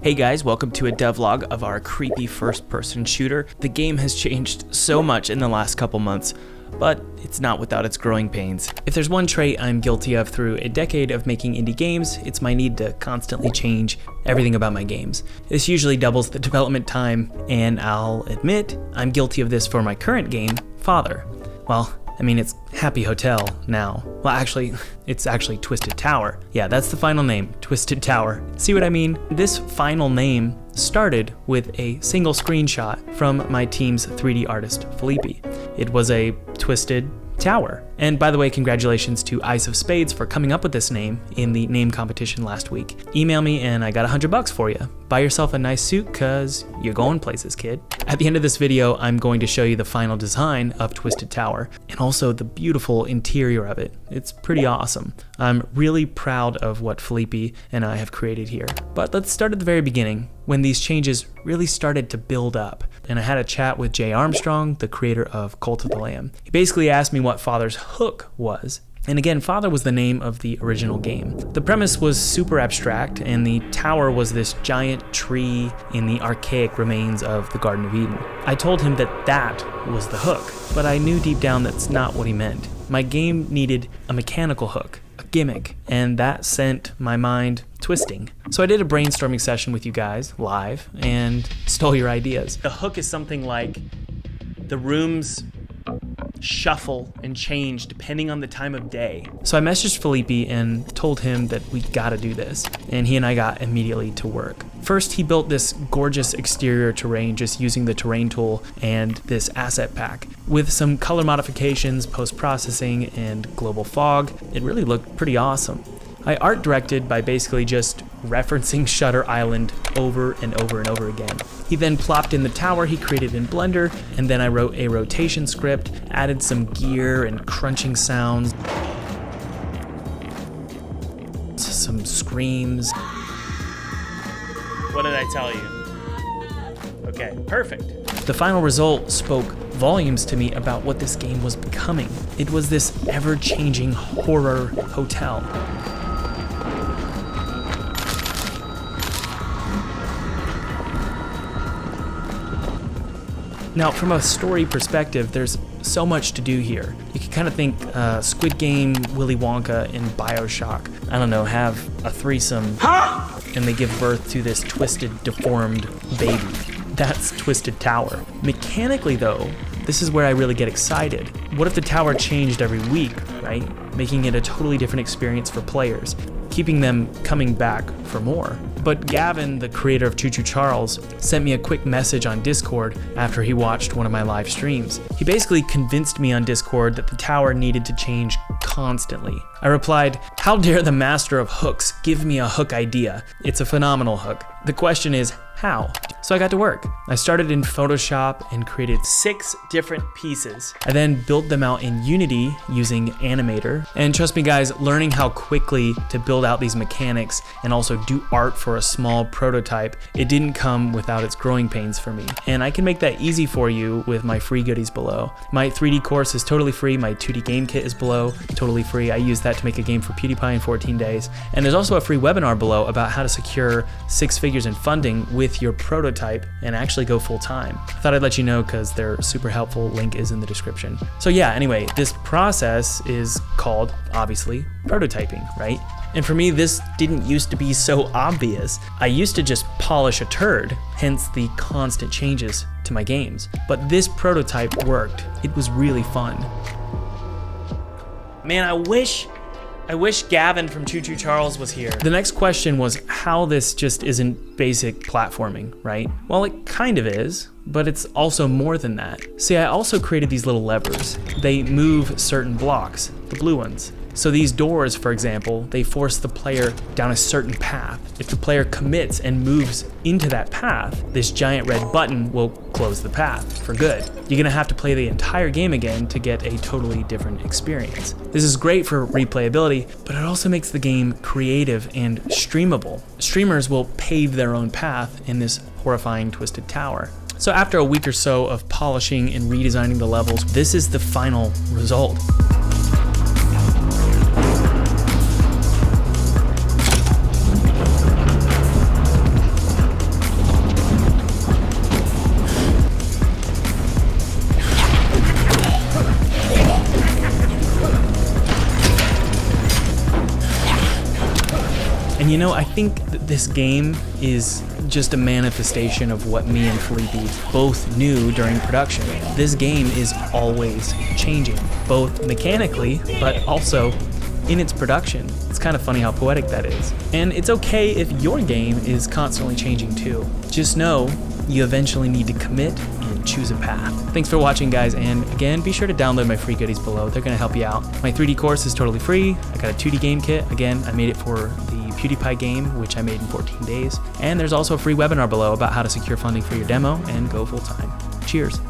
Hey guys, welcome to a devlog of our creepy first-person shooter. The game has changed so much in the last couple months, but it's not without its growing pains. If there's one trait I'm guilty of through a decade of making indie games, it's my need to constantly change everything about my games. This usually doubles the development time, and I'll admit, I'm guilty of this for my current game, Father. Well, I mean, it's Happy Hotel now. Well, actually, it's actually Twisted Tower. Yeah, that's the final name, Twisted Tower. See what I mean? This final name started with a single screenshot from my team's 3D artist, Felipe. It was a twisted tower. And by the way, congratulations to Ice of Spades for coming up with this name in the name competition last week. Email me and I got $100 for you. Buy yourself a nice suit cause you're going places, kid. At the end of this video, I'm going to show you the final design of Twisted Tower and also the beautiful interior of it. It's pretty awesome. I'm really proud of what Felipe and I have created here. But let's start at the very beginning, when these changes really started to build up. And I had a chat with Jay Armstrong, the creator of Cult of the Lamb. He basically asked me what Father's hook was. And again, Father was the name of the original game. The premise was super abstract, and the tower was this giant tree in the archaic remains of the Garden of Eden. I told him that that was the hook, but I knew deep down that's not what he meant. My game needed a mechanical hook, a gimmick, and that sent my mind twisting. So I did a brainstorming session with you guys live and stole your ideas. The hook is something like the rooms shuffle and change depending on the time of day. So I messaged Felipe and told him that we gotta do this, and he and I got immediately to work. First, he built this gorgeous exterior terrain just using the terrain tool and this asset pack. With some color modifications, post-processing, and global fog, it really looked pretty awesome. I art directed by basically just referencing Shutter Island over and over and over again. He then plopped in the tower he created in Blender, and then I wrote a rotation script, added some gear and crunching sounds, some screams. What did I tell you? Okay, perfect. The final result spoke volumes to me about what this game was becoming. It was this ever-changing horror hotel. Now, from a story perspective, there's so much to do here. You can kind of think Squid Game, Willy Wonka, and BioShock. I don't know, have a threesome, and they give birth to this twisted, deformed baby. That's Twisted Tower. Mechanically, though, this is where I really get excited. What if the tower changed every week, right? Making it a totally different experience for players, keeping them coming back for more. But Gavin, the creator of Choo Choo Charles, sent me a quick message on Discord after he watched one of my live streams. He basically convinced me on Discord that the tower needed to change constantly. I replied, "How dare the master of hooks give me a hook idea? It's a phenomenal hook. The question is, how?" So I got to work. I started in Photoshop and created 6 different pieces. I then built them out in Unity using Animator. And trust me guys, learning how quickly to build out these mechanics and also do art for a small prototype, it didn't come without its growing pains for me. And I can make that easy for you with my free goodies below. My 3D course is totally free. My 2D game kit is below, totally free. I used that to make a game for PewDiePie in 14 days. And there's also a free webinar below about how to secure 6 figures in funding with your prototype and actually go full time. I thought I'd let you know because they're super helpful. Link is in the description. So yeah, anyway, this process is called, obviously, prototyping, right? And for me, this didn't used to be so obvious. I used to just polish a turd, hence the constant changes to my games. But this prototype worked. It was really fun. Man, I wish Gavin from Choo Choo Charles was here. The next question was how this just isn't basic platforming, right? Well, it kind of is, but it's also more than that. See, I also created these little levers. They move certain blocks, the blue ones. So these doors, for example, they force the player down a certain path. If the player commits and moves into that path, this giant red button will close the path for good. You're gonna have to play the entire game again to get a totally different experience. This is great for replayability, but it also makes the game creative and streamable. Streamers will pave their own path in this horrifying twisted tower. So after a week or so of polishing and redesigning the levels, this is the final result. And you know, I think this game is just a manifestation of what me and Felipe both knew during production. This game is always changing, both mechanically, but also in its production. It's kind of funny how poetic that is. And it's okay if your game is constantly changing too. Just know you eventually need to commit and choose a path. Thanks for watching, guys, and again, be sure to download my free goodies below. They're gonna help you out. My 3D course is totally free. I got a 2D game kit. Again, I made it for the PewDiePie game, which I made in 14 days. And there's also a free webinar below about how to secure funding for your demo and go full time. Cheers.